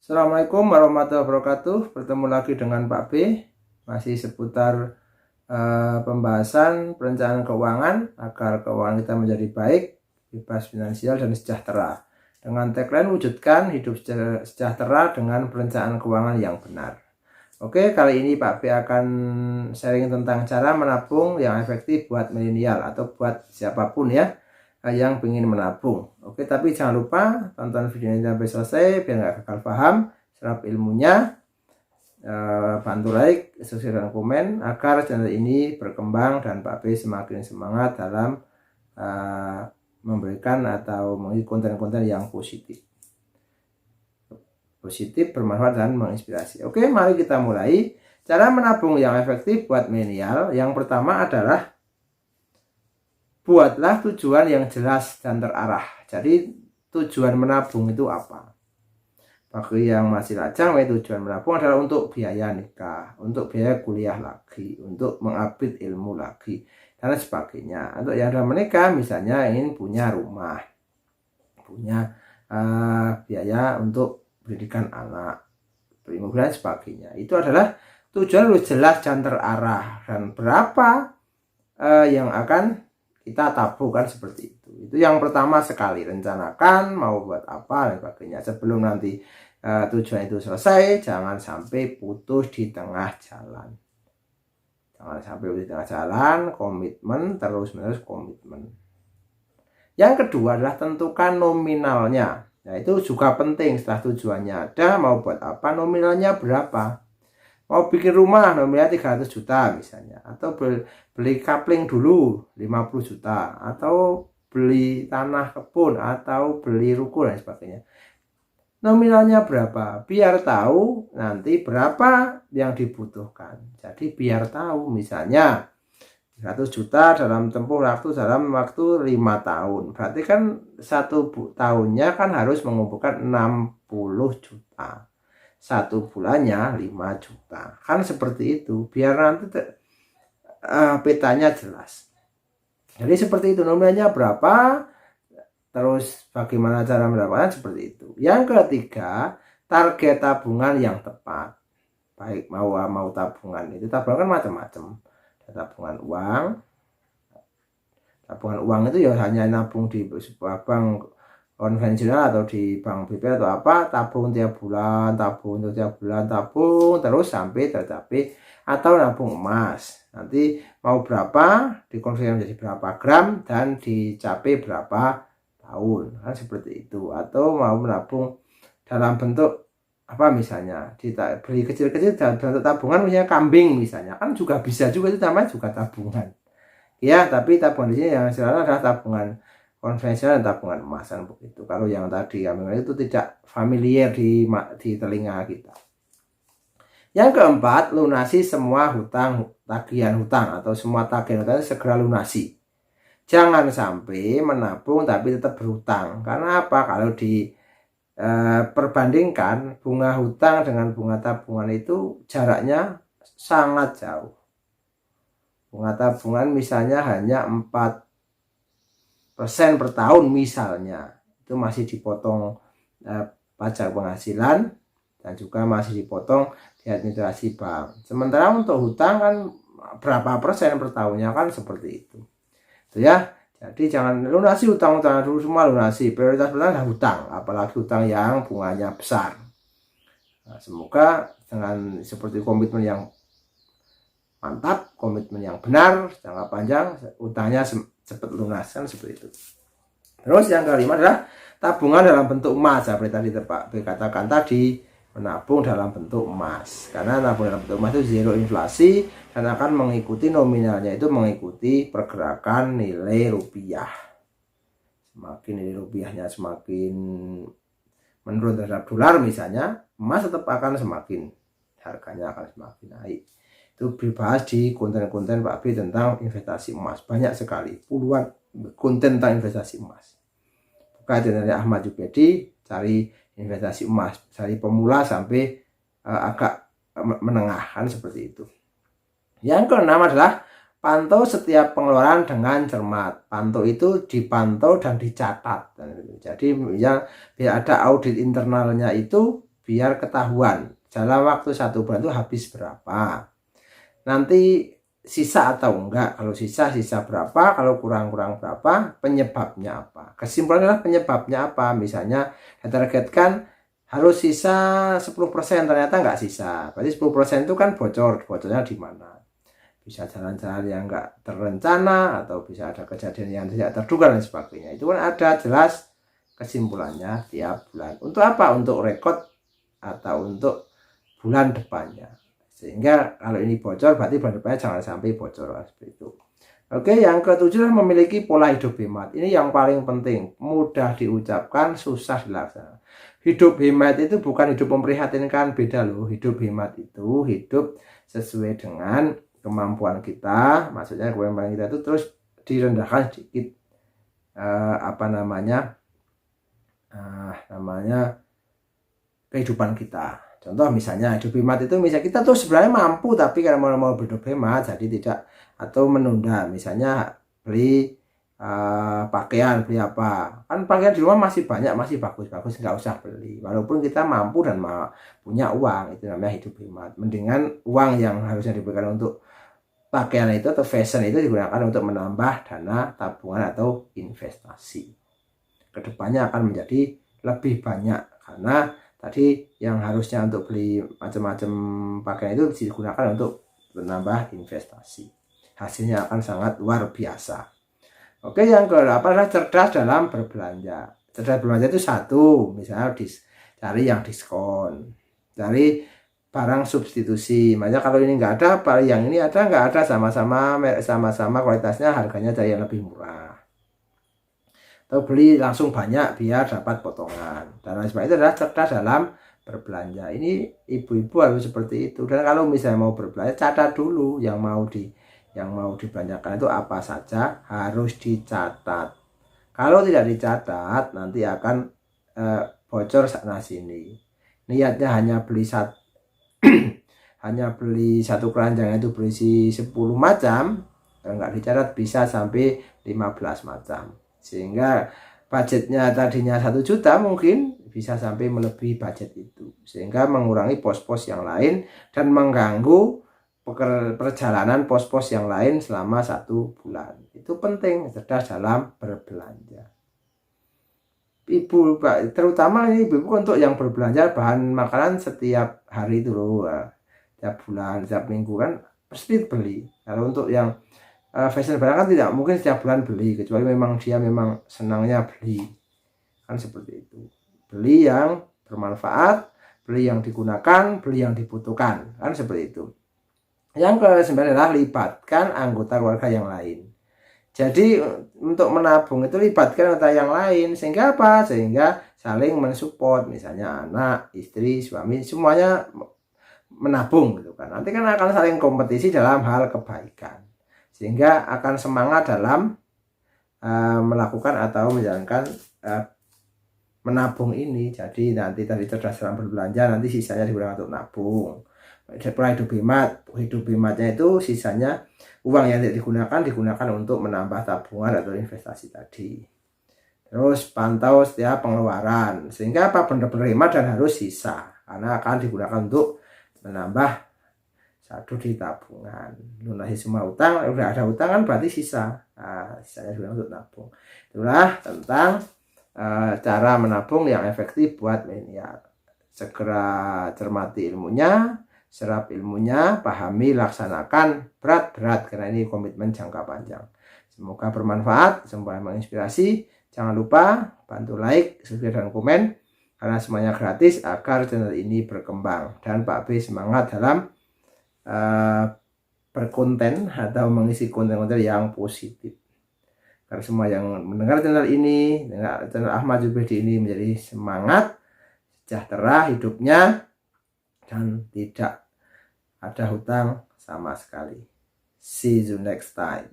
Assalamualaikum warahmatullahi wabarakatuh. Bertemu lagi dengan Pak B. Masih seputar pembahasan perencanaan keuangan agar keuangan kita menjadi baik, bebas finansial dan sejahtera. Dengan tagline wujudkan hidup sejahtera dengan perencanaan keuangan yang benar. Oke, kali ini Pak B akan sharing tentang cara menabung yang efektif buat milenial atau buat siapapun ya yang ingin menabung. Oke, tapi jangan lupa tonton video ini sampai selesai biar nggak gagal paham, serap ilmunya, bantu like, subscribe dan komen agar channel ini berkembang dan Pak B semakin semangat dalam memberikan atau mengisi konten-konten yang positif, bermanfaat dan menginspirasi. Oke, mari kita mulai. Cara menabung yang efektif buat milenial. Yang pertama adalah buatlah tujuan yang jelas dan terarah. Jadi tujuan menabung itu apa? Bagi yang masih lajang, tujuan menabung adalah untuk biaya nikah, untuk biaya kuliah lagi, untuk mengupdate ilmu lagi, dan sebagainya. Untuk yang sudah menikah, misalnya ingin punya rumah, punya biaya untuk pendidikan anak, beli mobil dan sebagainya. Itu adalah tujuan harus jelas dan terarah, dan berapa yang akan kita tabungkan seperti itu. Itu yang pertama sekali, rencanakan mau buat apa dan sebagainya. Sebelum nanti tujuan itu selesai, jangan sampai putus di tengah jalan. Jangan sampai putus di tengah jalan, komitmen terus-menerus komitmen. Yang kedua adalah tentukan nominalnya. Nah, itu juga penting. Setelah tujuannya ada, mau buat apa, nominalnya berapa. Mau bikin rumah nominalnya 300 juta misalnya, atau beli kapling dulu 50 juta, atau beli tanah kebun, atau beli ruko dan sebagainya. Nominalnya berapa? Biar tahu nanti berapa yang dibutuhkan. Jadi biar tahu, misalnya 100 juta dalam tempuh waktu 5 tahun. Berarti kan 1 tahunnya kan harus mengumpulkan 60 juta. 1 bulannya 5 juta. Kan seperti itu. Biar nanti petanya jelas. Jadi seperti itu, nominalnya berapa, terus bagaimana cara mendapatkan, seperti itu. Yang ketiga, target tabungan yang tepat. Baik mau tabungan itu, tabungan kan macam-macam. Tabungan uang. Tabungan uang itu ya hanya nabung di sebuah bank konvensional atau di bank BPR atau apa, tabung tiap bulan, tabung terus sampai tercapai, atau nabung emas. Nanti mau berapa dikonversi menjadi berapa gram dan dicapai berapa tahun, kan seperti itu. Atau mau menabung dalam bentuk apa, misalnya beli kecil-kecil dalam bentuk tabungan, misalnya kambing misalnya, kan juga bisa juga, itu namanya juga tabungan ya. Tapi tabungan di sini yang sekarang adalah tabungan konvensional dan tabungan emasan begitu. Kalau yang tadi itu tidak familiar di telinga kita. Yang keempat, lunasi semua tagihan hutang atau semua tagihan hutang segera lunasi. Jangan sampai menabung tapi tetap berhutang. Karena apa? Kalau perbandingkan bunga hutang dengan bunga tabungan itu jaraknya sangat jauh. Bunga tabungan misalnya hanya 4% per tahun misalnya, itu masih dipotong pajak penghasilan dan juga masih dipotong di administrasi bank. Sementara untuk hutang kan berapa persen per tahunnya, kan seperti itu. Itu ya. Jadi jangan lunasi hutang-hutang dulu, semua lunasi. Prioritas pertama adalah hutang, apalagi hutang yang bunganya besar. Nah, semoga dengan seperti komitmen yang mantap, komitmen yang benar, jangka panjang, utangnya cepat lunas, kan seperti itu. Terus yang kelima adalah tabungan dalam bentuk emas. Seperti tadi Pak katakan tadi, menabung dalam bentuk emas. Karena nabung dalam bentuk emas itu zero inflasi dan akan mengikuti nominalnya, itu mengikuti pergerakan nilai rupiah. Semakin nilai rupiahnya semakin menurun terhadap dolar misalnya, emas tetap akan semakin, harganya akan semakin naik. Itu dibahas di konten-konten Pak B tentang investasi emas. Banyak sekali, puluhan konten tentang investasi emas. Buka channel Ahmad Jupedi, cari investasi emas, dari pemula sampai agak menengah, kan seperti itu. Yang keenam adalah pantau setiap pengeluaran dengan cermat. Pantau itu dipantau dan dicatat. Jadi ya, biar ada audit internalnya itu biar ketahuan dalam waktu 1 bulan itu habis berapa. Nanti sisa atau enggak, kalau sisa berapa, kalau kurang berapa, penyebabnya apa. Kesimpulannya adalah penyebabnya apa. Misalnya ditargetkan harus sisa 10%, ternyata enggak sisa. Berarti 10% itu kan bocornya di mana. Bisa jalan-jalan yang enggak terencana, atau bisa ada kejadian yang tidak terduga dan sebagainya. Itu kan ada jelas kesimpulannya tiap bulan. Untuk apa? Untuk rekod atau untuk bulan depannya. Sehingga kalau ini bocor berarti bulan depannya jangan sampai bocor seperti itu. Oke, yang ketujuh adalah memiliki pola hidup hemat. Ini yang paling penting, mudah diucapkan, susah dilaksanakan. Hidup hemat itu bukan hidup memprihatinkan, beda loh. Hidup hemat itu hidup sesuai dengan kemampuan kita, maksudnya kemampuan kita itu terus direndahkan sedikit kehidupan kita. Contoh misalnya hidup hemat itu misalnya kita tuh sebenarnya mampu, tapi karena mau berhidup hemat jadi tidak, atau menunda, misalnya beli pakaian, beli apa, kan pakaian di rumah masih banyak, masih bagus-bagus, nggak usah beli walaupun kita mampu dan punya uang. Itu namanya hidup hemat. Mendingan uang yang harusnya diberikan untuk pakaian itu atau fashion itu digunakan untuk menambah dana tabungan atau investasi. Kedepannya akan menjadi lebih banyak, karena tadi yang harusnya untuk beli macam-macam pakaian itu digunakan untuk menambah investasi. Hasilnya akan sangat luar biasa. Oke, yang ke-8 adalah cerdas dalam berbelanja. Cerdas berbelanja itu satu, misalnya cari yang diskon, cari barang substitusi. Makanya kalau ini nggak ada, yang ini ada, nggak ada, sama-sama kualitasnya, harganya cari yang lebih murah. Atau beli langsung banyak biar dapat potongan. Dan lain sebagainya. Itu adalah cerdas dalam berbelanja. Ini ibu-ibu harus seperti itu. Dan kalau misalnya mau berbelanja, catat dulu yang mau dibelanjakan itu apa saja, harus dicatat. Kalau tidak dicatat nanti akan bocor sana sini. Niatnya hanya beli satu keranjang itu berisi 10 macam, enggak dicatat bisa sampai 15 macam. Sehingga budgetnya tadinya 1 juta mungkin bisa sampai melebihi budget itu, sehingga mengurangi pos-pos yang lain dan mengganggu perjalanan pos-pos yang lain selama 1 bulan. Itu penting, cerdas dalam berbelanja. Ibu, terutama ini ibu untuk yang berbelanja bahan makanan setiap hari itu loh, setiap bulan, setiap minggu kan pasti beli. Kalau untuk yang fashion barang kan tidak mungkin setiap bulan beli, kecuali memang dia senangnya beli, kan seperti itu. Beli yang bermanfaat, beli yang digunakan, beli yang dibutuhkan, kan seperti itu. Yang ke-9 adalah libatkan anggota keluarga yang lain. Jadi untuk menabung itu libatkan anggota yang lain, sehingga apa? Sehingga saling mensupport, misalnya anak, istri, suami, semuanya menabung gitu kan. Nanti kan akan saling kompetisi dalam hal kebaikan, sehingga akan semangat dalam melakukan atau menjalankan menabung ini. Jadi nanti tadi cerdas dalam berbelanja, nanti sisanya digunakan untuk nabung. Pola hidup hematnya itu sisanya uang yang tidak digunakan untuk menambah tabungan atau investasi tadi. Terus pantau setiap pengeluaran, sehingga apa, benar-benar hemat dan harus sisa, karena akan digunakan untuk menambah satu di tabungan. Lunasi semua utang, udah ada utang kan berarti sisa. Nah, sisanya digunakan untuk nabung. Itulah tentang cara menabung yang efektif buat milenial. Segera cermati ilmunya, serap ilmunya, pahami, laksanakan berat-berat, karena ini komitmen jangka panjang. Semoga bermanfaat, semoga menginspirasi. Jangan lupa bantu like, subscribe, dan komen, karena semuanya gratis agar channel ini berkembang. Dan Pak B semangat dalam berkonten atau mengisi konten-konten yang positif. Karena semua yang mendengar channel ini, channel Ahmad Jubaidi ini, menjadi semangat, sejahtera hidupnya, dan tidak ada hutang sama sekali. See you next time.